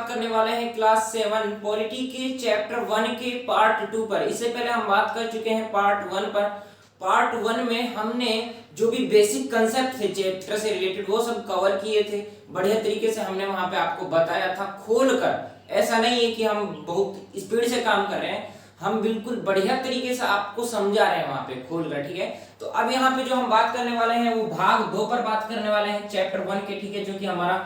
बात करने वाले हैं क्लास 7 पॉलिटी के चैप्टर 1 के पार्ट 2 पर। इससे पहले हम बात कर चुके हैं पार्ट 1 पर। पार्ट 1 में हमने जो भी बेसिक कंसेप्ट थे चैप्टर से रिलेटेड वो सब कवर किए थे। बढ़िया तरीके से हमने वहां पे आपको बताया था खोलकर। ऐसा नहीं है कि हम बहुत स्पीड से काम कर रहे हैं, हम बिल्कुल बढ़िया तरीके से आपको समझा रहे हैं वहां पे खोलकर। ठीक है, तो अब यहाँ पे जो हम बात करने वाले हैं वो भाग 2 पर बात करने वाले हैं चैप्टर 1 के। ठीक है, जो कि हमारा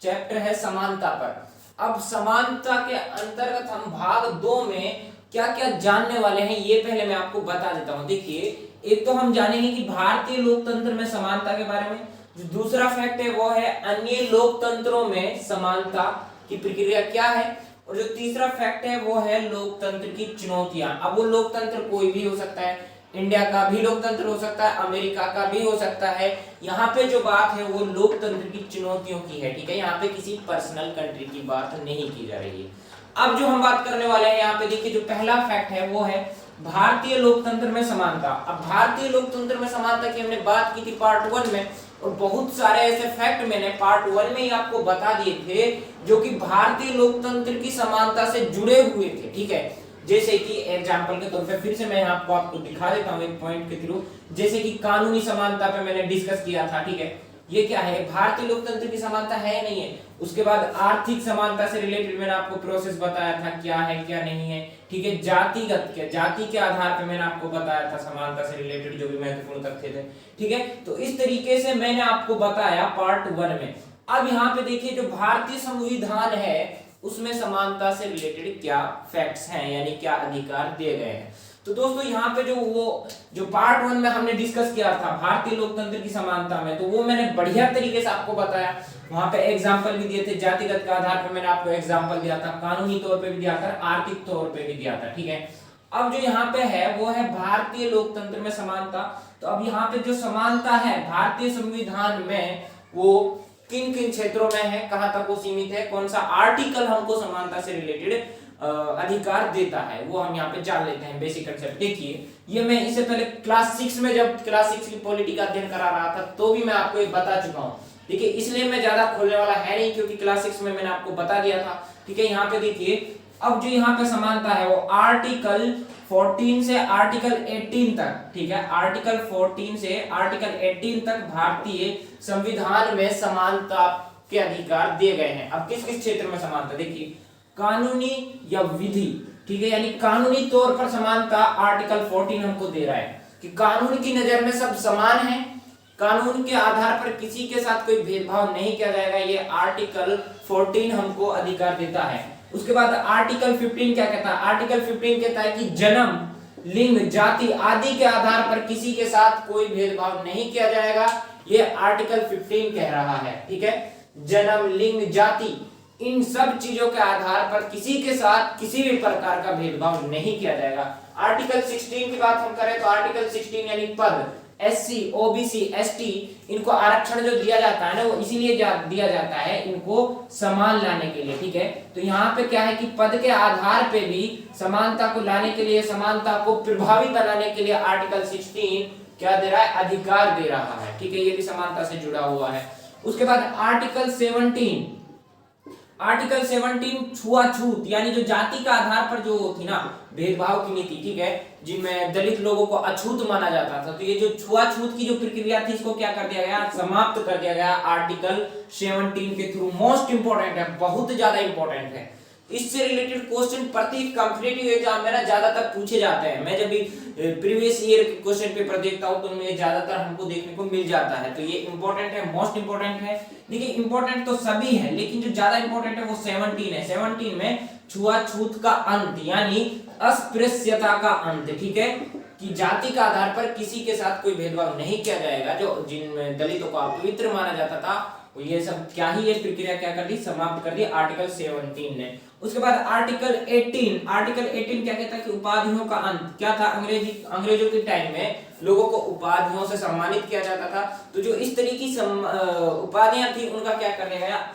चैप्टर है समानता पर। अब समानता के अंतर्गत हम भाग 2 में क्या क्या जानने वाले हैं ये पहले मैं आपको बता देता हूं। देखिए, एक तो हम जानेंगे कि भारतीय लोकतंत्र में समानता के बारे में। जो दूसरा फैक्ट है वो है अन्य लोकतंत्रों में समानता की प्रक्रिया क्या है। और जो तीसरा फैक्ट है वो है लोकतंत्र की चुनौतियां। अब वो लोकतंत्र कोई भी हो सकता है, इंडिया का भी लोकतंत्र हो सकता है, अमेरिका का भी हो सकता है। यहाँ पे जो बात है वो लोकतंत्र की चुनौतियों की है। ठीक है, यहाँ पे किसी पर्सनल कंट्री की बात नहीं की जा रही है। अब जो हम बात करने वाले हैं यहाँ पे देखिए, जो पहला फैक्ट है वो है भारतीय लोकतंत्र में समानता। अब भारतीय लोकतंत्र में समानता की हमने बात की थी पार्ट 1 में, और बहुत सारे ऐसे फैक्ट मैंने पार्ट 1 में ही आपको बता दिए थे जो कि भारतीय लोकतंत्र की समानता से जुड़े हुए थे। ठीक है, जैसे कि एग्जांपल के तौर पे फिर से मैं आपको दिखा देता हूं एक पॉइंट के थ्रू। जैसे कि कानूनी समानता पे मैंने डिस्कस किया था। ठीक है, ये क्या है, भारतीय लोकतंत्र की समानता है या नहीं है। उसके बाद आर्थिक समानता से रिलेटेड मैंने आपको प्रोसेस बताया था क्या है क्या नहीं है। ठीक है, जाति के आधार पे मैंने आपको बताया था समानता से रिलेटेड जो भी महत्वपूर्ण तथ्य थे। ठीक है, तो इस तरीके से मैंने आपको बताया पार्ट 1 में। अब यहाँ पे देखिए, जो भारतीय संविधान है उसमें समानता से रिलेटेड क्या फैक्ट्स हैं, यानी क्या अधिकार दिए गए हैं। तो दोस्तों यहाँ पे जो पार्ट 1 में हमने डिस्कस किया था भारतीय लोकतंत्र की समानता में, तो वो मैंने बढ़िया तरीके से आपको बताया। वहां पे एग्जांपल भी दिए थे, जातिगत के आधार पर मैंने आपको एग्जांपल दिया था, कानूनी तौर पे भी दिया था, आर्थिक तौर पे भी दिया था। ठीक है, अब जो यहाँ पे है वो है भारतीय लोकतंत्र में समानता। तो अब यहाँ पे जो समानता है भारतीय संविधान में वो किन किन क्षेत्रों में है, कहां तक वो सीमित है, कौन सा आर्टिकल हमको समानता से रिलेटेड अधिकार देता है, वो हम यहाँ पे जान लेते हैं बेसिक कंसेप्ट। देखिए, ये मैं इससे पहले क्लास 6 में जब क्लास 6 की पॉलिटी का अध्ययन करा रहा था तो भी मैं आपको एक बता चुका हूँ। देखिए, इसलिए मैं ज्यादा खोलने वाला है नहीं क्योंकि क्लास 6 में मैंने आपको बता दिया था। ठीक है, यहाँ पे देखिए, अब जो यहाँ पे समानता है वो आर्टिकल 14 से आर्टिकल 18 तक। ठीक है, आर्टिकल 14 से आर्टिकल 18 तक भारतीय संविधान में समानता के अधिकार दिए गए हैं। अब किस किस क्षेत्र में समानता, देखिए, कानूनी या विधि। ठीक है, यानी कानूनी तौर पर समानता आर्टिकल 14 हमको दे रहा है कि कानून की नजर में सब समान हैं, कानून के आधार पर किसी के साथ कोई भेदभाव नहीं किया जाएगा, ये आर्टिकल 14 हमको अधिकार देता है। उसके बाद आर्टिकल 15 क्या कहता है, आर्टिकल 15 कहता है कि जन्म, लिंग, जाति आदि के आधार पर किसी के साथ कोई भेदभाव नहीं किया जाएगा, ये आर्टिकल 15 कह रहा है। ठीक है, जन्म, लिंग, जाति इन सब चीजों के आधार पर किसी के साथ किसी भी प्रकार का भेदभाव नहीं किया जाएगा। आर्टिकल 16 की बात हम करें तो आर्टिकल 16 यानी पद, एससी, ओबीसी, एसटी, इनको आरक्षण जो दिया जाता है ना वो इसीलिए दिया जाता है इनको समान लाने के लिए। ठीक है, तो यहाँ पे क्या है कि पद के आधार पे भी समानता को लाने के लिए, समानता को प्रभावी बनाने के लिए आर्टिकल 16 क्या दे रहा है, अधिकार दे रहा है। ठीक है, ये भी समानता से जुड़ा हुआ है। उसके बाद आर्टिकल 17, आर्टिकल 17 छुआछूत, यानी जो जाति का आधार पर जो थी ना भेदभाव की नीति। ठीक है, जिनमें दलित लोगों को अछूत माना जाता था, तो ये जो छुआछूत की जो प्रक्रिया थी इसको क्या कर दिया गया, समाप्त कर दिया गया आर्टिकल 17 के थ्रू। मोस्ट इंपोर्टेंट है, बहुत ज्यादा इंपोर्टेंट है। इससे रिलेटेड क्वेश्चन प्रति कॉम्पिटिटिव एग्जाम में ना ज्यादातर पूछे जाते हैं। मैं जब भी प्रीवियस ईयर के क्वेश्चन पेपर देखता हूं तो उनमें ज्यादातर हमको देखने को मिल जाता है। तो ये इंपॉर्टेंट है, मोस्ट इंपॉर्टेंट है। देखिए, इंपॉर्टेंट तो सभी है लेकिन जो ज्यादा इंपॉर्टेंट है वो 17 है। 17 में छुआछूत का अंत यानी अस्पृश्यता का अंत। ठीक है, कि जाति का आधार पर किसी के साथ कोई भेदभाव नहीं किया जाएगा। जो जिन दलितों को अपवित्र माना जाता था ये सब क्या ही ये प्रक्रिया क्या कर दी, समाप्त कर दी आर्टिकल 17 ने। उसके बाद आर्टिकल 18, आर्टिकल 18 क्या कहता है कि उपाधियों का अंत। क्या था, अंग्रेजों के टाइम में लोगों को उपाधियों से सम्मानित किया जाता था, तो जो इस तरह की उपाधियां थी उनका क्या कर दिया गया,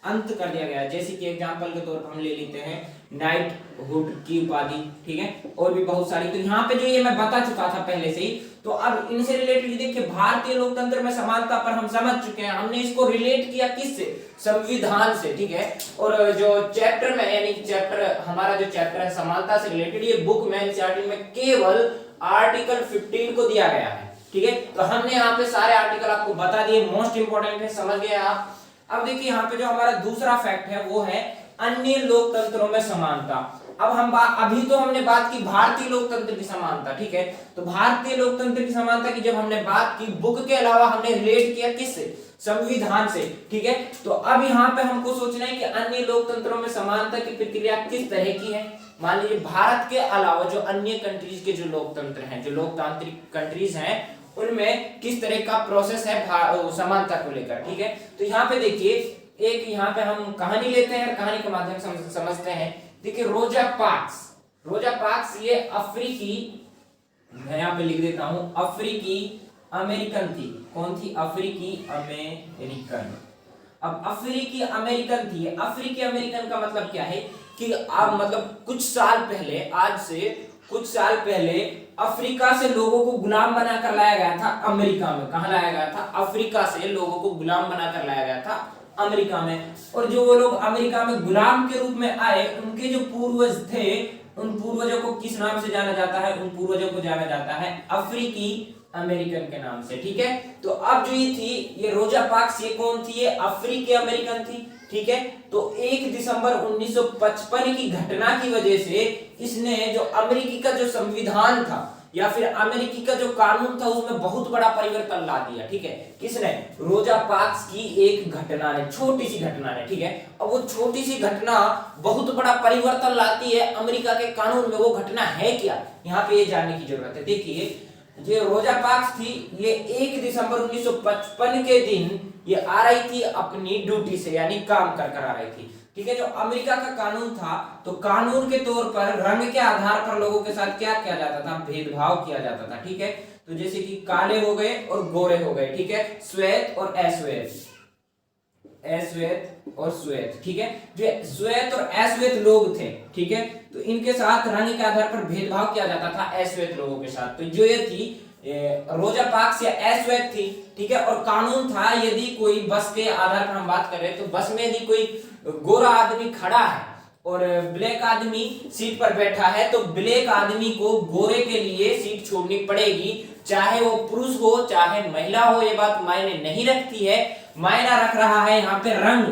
अंत कर दिया गया। जैसे कि एग्जांपल के तौर पर हम ले लेते हैं नाइटहुड की उपाधि, ठीक है, और भी बहुत सारी। तो यहाँ पे जो ये मैं बता चुका था पहले से ही। तो अब इनसे रिलेटेड देखिए, भारतीय लोकतंत्र में समानता पर हम समझ चुके हैं, हमने इसको रिलेट किया किससे, संविधान से, ठीक है। और जो चैप्टर में यानी चैप्टर हमारा जो चैप्टर है समानता से रिलेटेड, ये बुक में एनसीईआरटी में केवल आर्टिकल 15 को दिया गया है, ठीक है। तो हमने यहाँ पे सारे आर्टिकल आपको बता दिए, मोस्ट इंपोर्टेंट है, समझ गए आप। अब देखिए यहाँ पे जो हमारा दूसरा फैक्ट है वो है अन्य लोकतंत्रों में समानता। अब हम अभी तो हमने बात की भारतीय लोकतंत्र की समानता, ठीक है। तो भारतीय लोकतंत्र की समानता की जब हमने बात की, बुक के अलावा हमने रिलेट किया किससे, संविधान से, ठीक है। तो अब यहाँ पे हमको सोचना है कि अन्य लोकतंत्रों में समानता की प्रक्रिया किस तरह की है। मान लीजिए भारत के अलावा जो अन्य कंट्रीज के जो लोकतंत्र हैं, जो लोकतांत्रिक कंट्रीज हैं, उनमें किस तरह का प्रोसेस है समानता को लेकर, ठीक है। तो यहाँ पे देखिए, एक यहाँ पे हम कहानी लेते हैं, कहानी के माध्यम से समझते हैं। देखिए रोजा पार्क्स ये अफ्रीकी, मैं यहाँ पे लिख देता हूं, अफ्रीकी अमेरिकन थी। कौन थी, अफ्रीकी अमेरिकन। अब अफ्रीकी अमेरिकन थी। अफ्रीकी अमेरिकन का मतलब क्या है कि अब मतलब कुछ साल पहले, आज से कुछ साल पहले अफ्रीका से लोगों को गुलाम बनाकर लाया गया था अमेरिका में। कहां लाया गया था, अफ्रीका से लोगों को गुलाम बनाकर लाया गया था अमेरिका में। और जो वो लोग अमेरिका में गुलाम के रूप में आए, उनके जो पूर्वज थे, उन पूर्वजों को किस नाम से जाना जाता है, उन पूर्वजों को जाना जाता है अफ्रीकी अमेरिकन के नाम से, ठीक है। तो अब जो ये थी, ये रोजा पार्क्स, ये कौन थी, ये अफ्रीकी अमेरिकन थी, ठीक है। तो 1 दिसंबर 1955 की घटना की वजह से इसने जो अमेरिकी का जो संविधान था या फिर अमेरिकी का जो कानून था, उसमें बहुत बड़ा परिवर्तन ला दिया, ठीक है। किसने, रोजा पार्क्स की एक घटना ने, छोटी सी घटना ने, ठीक है। अब वो छोटी सी घटना बहुत बड़ा परिवर्तन लाती है अमेरिका के कानून में। वो घटना है क्या, यहाँ पे ये जानने की जरूरत है। देखिए ये रोजा पार्क्स थी, ये 1 दिसंबर 1955 के दिन ये आ रही थी अपनी ड्यूटी से, यानी काम कर आ रही थी, ठीक है। जो अमेरिका का कानून था, तो कानून के तौर पर रंग के आधार पर लोगों के साथ क्या किया जाता था, भेदभाव किया जाता था, ठीक है। तो जैसे कि काले हो गए और गोरे हो गए, ठीक है, श्वेत और अश्वेत, अश्वेत और श्वेत, ठीक है। जो श्वेत और अश्वेत लोग थे, ठीक है, तो इनके साथ रंग के आधार पर भेदभाव किया जाता था अश्वेत लोगों के साथ। तो जो ये थी रोजा पार्क्स या अश्वेत थी, ठीक है। और कानून था, यदि कोई बस के आधार पर हम बात कर रहे हैं, तो बस में यदि कोई गोरा आदमी खड़ा है और ब्लैक आदमी सीट पर बैठा है, तो ब्लैक आदमी को गोरे के लिए सीट छोड़नी पड़ेगी, चाहे वो पुरुष हो चाहे महिला हो। ये बात मायने नहीं रखती है, मायना रख रहा है यहाँ पे रंग,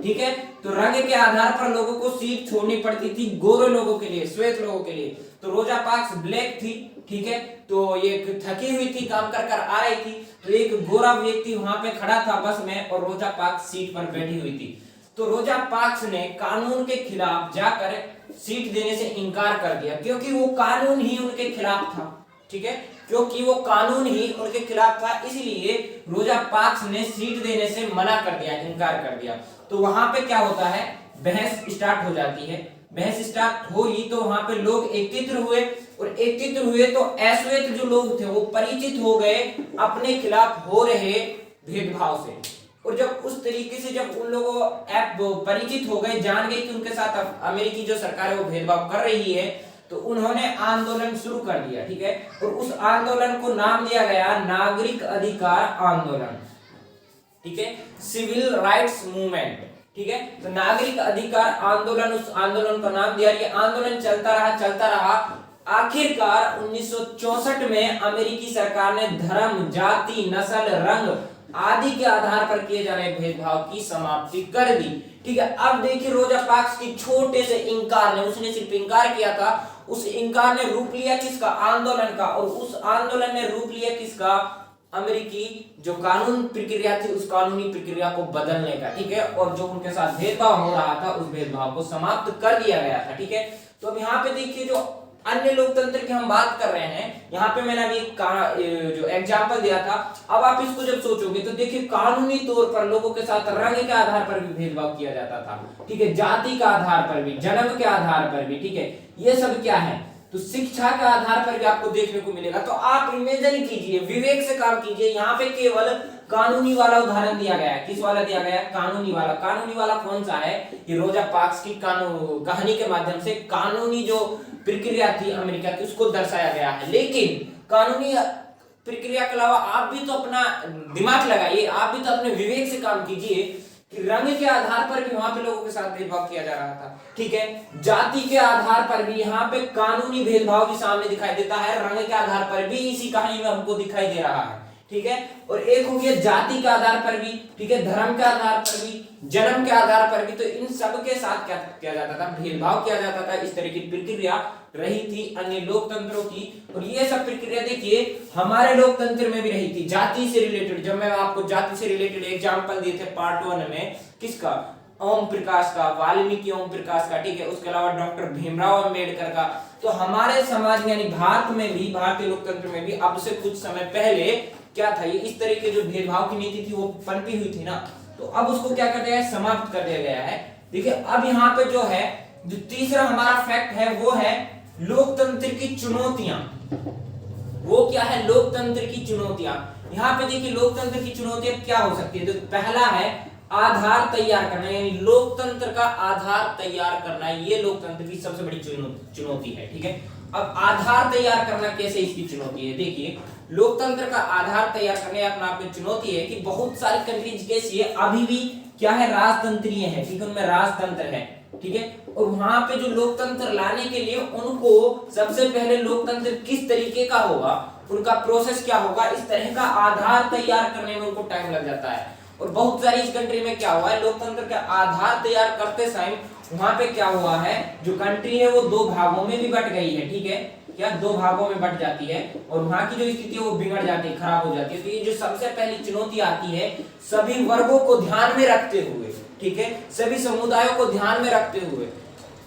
ठीक है। तो रंग के आधार पर लोगों को सीट छोड़नी पड़ती थी, गोरे लोगों के लिए, श्वेत लोगों के लिए। तो रोजा पार्क्स ब्लैक थी, ठीक है। तो ये थकी हुई थी, काम कर आ रही थी, तो एक गोरा व्यक्ति वहां पे खड़ा था बस में, और रोजा पार्क्स सीट पर बैठी हुई थी। तो रोजा पार्क्स ने कानून के खिलाफ जाकर सीट देने से इनकार कर दिया, क्योंकि वो कानून ही उनके खिलाफ था, ठीक है, क्योंकि वो कानून ही उनके खिलाफ था, इसलिए रोजा पार्क्स ने सीट देने से मना कर दिया, इनकार कर दिया। तो वहां पे क्या होता है, बहस स्टार्ट हो जाती है। बहस स्टार्ट हुई तो वहां पे लोग एकत्रित हुए, और एकत्रित हुए तो अश्वेत जो लोग थे वो परिचित हो गए अपने खिलाफ हो रहे भेदभाव से। और जब उस तरीके से जब उन लोगों परिचित हो गए, जान गए कि उनके साथ अमेरिकी जो सरकार है वो भेदभाव कर रही है, तो उन्होंने आंदोलन शुरू कर दिया, ठीक है। और उस आंदोलन को नाम दिया गया नागरिक अधिकार आंदोलन, ठीक है, सिविल राइट्स मूवमेंट, ठीक है। तो नागरिक अधिकार आंदोलन, उस आंदोलन का नाम दिया। ये आंदोलन चलता रहा। आखिरकार 1964 में अमेरिकी सरकार ने धर्म, जाति, नस्ल, रंग आदि के आधार पर किए जा रहे भेदभाव की समाप्ति कर दी, ठीक है। अब देखिए रोजा पार्क्स की छोटे से इंकार ने, उसने सिर्फ इंकार किया था, उस इंकार ने रूप लिया किसका, आंदोलन का। और उस आंदोलन ने रूप लिया किसका, अमेरिकी जो कानून प्रक्रिया थी, उस कानूनी प्रक्रिया को बदलने का, ठीक है। और जो उनके साथ भेदभाव हो रहा था, उस भेदभाव को समाप्त कर दिया गया था, ठीक है। तो अब यहाँ पे देखिए जो अन्य लोकतंत्र की हम बात कर रहे हैं, यहाँ पे मैंने अभी जो एग्जाम्पल दिया था, अब आप इसको जब सोचोगे तो देखिए कानूनी तौर पर लोगों के साथ रंग के आधार पर भी भेदभाव किया जाता था, ठीक है, जाति के आधार पर भी, जन्म के आधार पर भी, ठीक है। ये सब क्या है, तो शिक्षा के आधार पर भी आपको देखने को मिलेगा। तो आप इमेजिन कीजिए, विवेक से काम कीजिए, यहाँ पे केवल कानूनी वाला उदाहरण दिया गया है। किस वाला दिया गया है? कानूनी वाला। कानूनी वाला कौन सा है? ये रोजा पार्क्स की कहानी के माध्यम से कानूनी जो प्रक्रिया थी अमेरिका की उसको दर्शाया गया है। लेकिन कानूनी प्रक्रिया के अलावा आप भी तो अपना दिमाग लगाइए, आप भी तो अपने विवेक से काम कीजिए कि रंग के आधार पर भी वहां पे लोगों के साथ भेदभाव किया जा रहा था, ठीक है। जाति के आधार पर भी यहाँ पे कानूनी भेदभाव भी सामने दिखाई देता है, रंग के आधार पर भी इसी कहानी में हमको दिखाई दे रहा है, ठीक है। और एक हो गया जाति के आधार पर भी, ठीक है, धर्म के आधार पर भी, जन्म के आधार पर भी। तो इन सब के साथ क्या किया जाता था? भेदभाव किया जाता था। इस तरह की प्रक्रिया रही थी अन्य लोकतंत्रों की, और ये सब प्रक्रिया देखिए हमारे लोकतंत्र में भी रही थी जाति से रिलेटेड। जब मैं आपको जाति से रिलेटेड एग्जांपल दिए थे पार्ट 1 में, किसका? ओम प्रकाश का, वाल्मीकि ओम प्रकाश का, ठीक है, उसके अलावा डॉक्टर भीमराव अंबेडकर का। तो हमारे समाज यानी भारत में भी, भारतीय लोकतंत्र में भी अब से कुछ समय पहले क्या था, ये इस तरह के जो भेदभाव की नीति थी वो पनपी हुई थी ना, तो अब उसको क्या कर दिया है? समाप्त कर दिया गया है। देखिए अब यहाँ पे जो है, जो तीसरा हमारा फैक्ट है वो है लोकतंत्र की चुनौतियां। वो क्या है? लोकतंत्र की चुनौतियां। यहाँ पे देखिए लोकतंत्र की चुनौतियां क्या हो सकती है? तो पहला है आधार तैयार करना, यानी लोकतंत्र का आधार तैयार करना, ये लोकतंत्र की सबसे बड़ी चुनौती है, ठीक है। अब आधार तैयार करना कैसे इसकी चुनौती है? देखिए लोकतंत्र का आधार तैयार करने अपना आप में चुनौती है कि बहुत सारी कंट्रीज कैसी है, अभी भी क्या है? राजतंत्रीय है, ठीक है, उनमें राजतंत्र है, ठीक है। और वहां पे जो लोकतंत्र लाने के लिए उनको सबसे पहले लोकतंत्र किस तरीके का होगा, उनका प्रोसेस क्या होगा, इस तरह का आधार तैयार करने में उनको टाइम लग जाता है। और बहुत सारी इस कंट्री में क्या हुआ है? लोकतंत्र का आधार तैयार करते समय वहां पे क्या हुआ है? जो कंट्री है वो दो भागों में भी बट गई है, ठीक है, क्या दो भागों में बट जाती है, और वहां की जो स्थिति है वो बिगड़ जाती है, खराब हो जाती है। तो ये जो सबसे पहली चुनौती आती है, सभी वर्गों को ध्यान में रखते हुए, ठीक है, सभी समुदायों को ध्यान में रखते हुए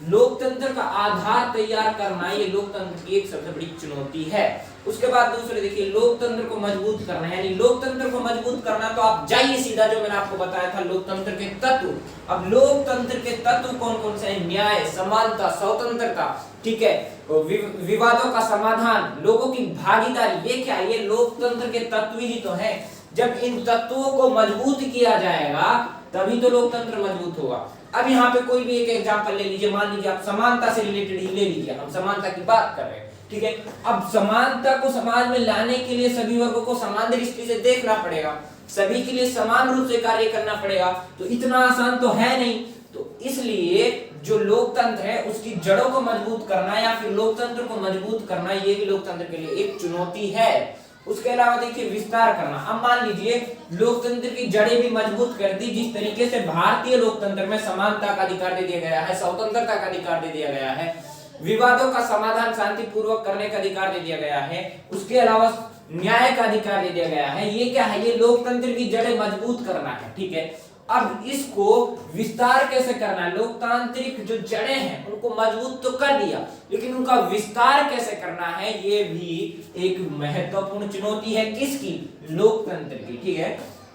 लोकतंत्र का आधार तैयार करना, ये लोकतंत्र की एक सबसे बड़ी चुनौती है। उसके बाद दूसरे देखिए लोकतंत्र को मजबूत करना, यानी लोकतंत्र को मजबूत करना, तो आप जाइए सीधा जो मैंने आपको बताया था लोकतंत्र के तत्व। अब लोकतंत्र के तत्व कौन कौन से हैं? न्याय, समानता, स्वतंत्रता, ठीक है, विवादों का समाधान, लोगों की भागीदारी, ये क्या? ये लोकतंत्र के तत्व ही तो है। जब इन तत्वों को मजबूत किया जाएगा तभी तो लोकतंत्र मजबूत होगा। अब यहाँ पे कोई भी एक एग्जांपल ले लीजिए, मान लीजिए आप समानता से रिलेटेड ही ले लीजिए, हम समानता की बात कर रहे हैं, ठीक है। अब समानता को समाज में लाने के लिए सभी वर्गों को समान दृष्टि से देखना पड़ेगा, सभी के लिए समान रूप से कार्य करना पड़ेगा, तो इतना आसान तो है नहीं। तो इसलिए जो लोकतंत्र है उसकी जड़ों को मजबूत करना या फिर लोकतंत्र को मजबूत करना, ये भी लोकतंत्र के लिए एक चुनौती है। उसके अलावा देखिए विस्तार करना। अब मान लीजिए लोकतंत्र की जड़ें भी मजबूत कर दी, जिस तरीके से भारतीय लोकतंत्र में समानता का अधिकार दे दिया गया है, स्वतंत्रता का अधिकार दे दिया गया है, विवादों का समाधान शांतिपूर्वक करने का अधिकार दे दिया गया है, उसके अलावा न्याय का अधिकार दे दिया गया है। ये क्या है? ये लोकतंत्र की जड़ें मजबूत करना है, ठीक है। अब इसको विस्तार कैसे करना है? लोकतांत्रिक जो जड़ें हैं उनको मजबूत तो कर दिया, लेकिन उनका विस्तार कैसे करना है, ये भी एक महत्वपूर्ण चुनौती है। किसकी? लोकतंत्र की, ठीक है।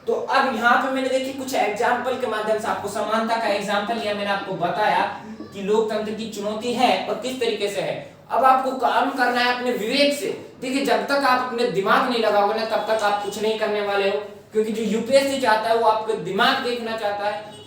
तो अब यहाँ पे मैंने देखिए कुछ एग्जाम्पल के माध्यम से आपको समानता का एग्जाम्पल लिया, मैंने आपको बताया कि लोकतंत्र की चुनौती है और किस तरीके से है। अब आपको काम करना है अपने विवेक से। देखिए जब तक आप अपने दिमाग नहीं लगाओगे ना, तब तक आप कुछ नहीं करने वाले हो, क्योंकि जो यूपीएससी चाहता है वो आपका दिमाग देखना चाहता है।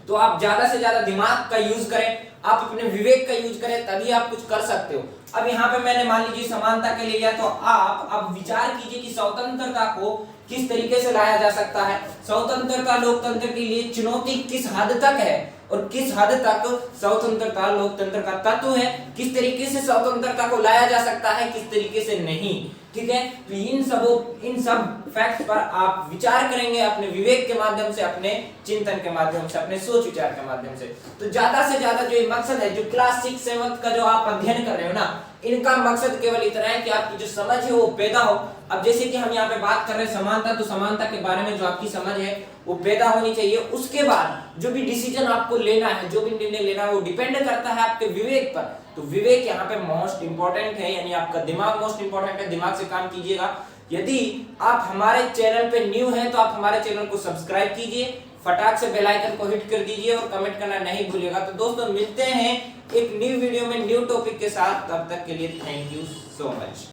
तो आप ज्यादा से ज्यादा दिमाग का यूज करें, आप अपने विवेक का यूज करें, तभी आप कुछ कर सकते हो। अब यहाँ पे मैंने मान लीजिए समानता के लिए लिया, तो आप अब विचार कीजिए कि स्वतंत्रता को किस तरीके से लाया जा सकता है। स्वतंत्रता लोकतंत्र के लिए चुनौती किस हद तक है और किस हद तक स्वतंत्रता लोकतंत्र का तत्व है, किस तरीके से स्वतंत्रता को लाया जा सकता है, किस तरीके से नहीं, ठीक है। तो इन सब फैक्ट्स पर आप विचार करेंगे अपने विवेक के माध्यम से, अपने चिंतन के माध्यम से, अपने सोच विचार के माध्यम से। तो ज्यादा से ज्यादा जो मकसद है, जो क्लास 6 7 का जो आप अध्ययन कर रहे हो ना, इनका मकसद केवल इतना है कि आपकी जो समझ है वो पैदा हो। अब जैसे कि हम यहाँ पे बात कर रहे हैं समानता, तो समानता के बारे में जो आपकी समझ है वो पैदा होनी चाहिए। उसके बाद जो भी डिसीजन आपको लेना है, जो भी निर्णय लेना है, वो डिपेंड करता है आपके विवेक पर। तो विवेक यहाँ पे मोस्ट इंपॉर्टेंट है, यानी आपका दिमाग मोस्ट इंपॉर्टेंट है, दिमाग से काम कीजिएगा। यदि आप हमारे चैनल पे न्यू हैं तो आप हमारे चैनल को सब्सक्राइब कीजिए, फटाक से बेल आइकन को हिट कर दीजिए और कमेंट करना नहीं भूलिएगा। तो दोस्तों मिलते हैं एक न्यू वीडियो में न्यू टॉपिक के साथ, तब तक के लिए थैंक यू सो मच।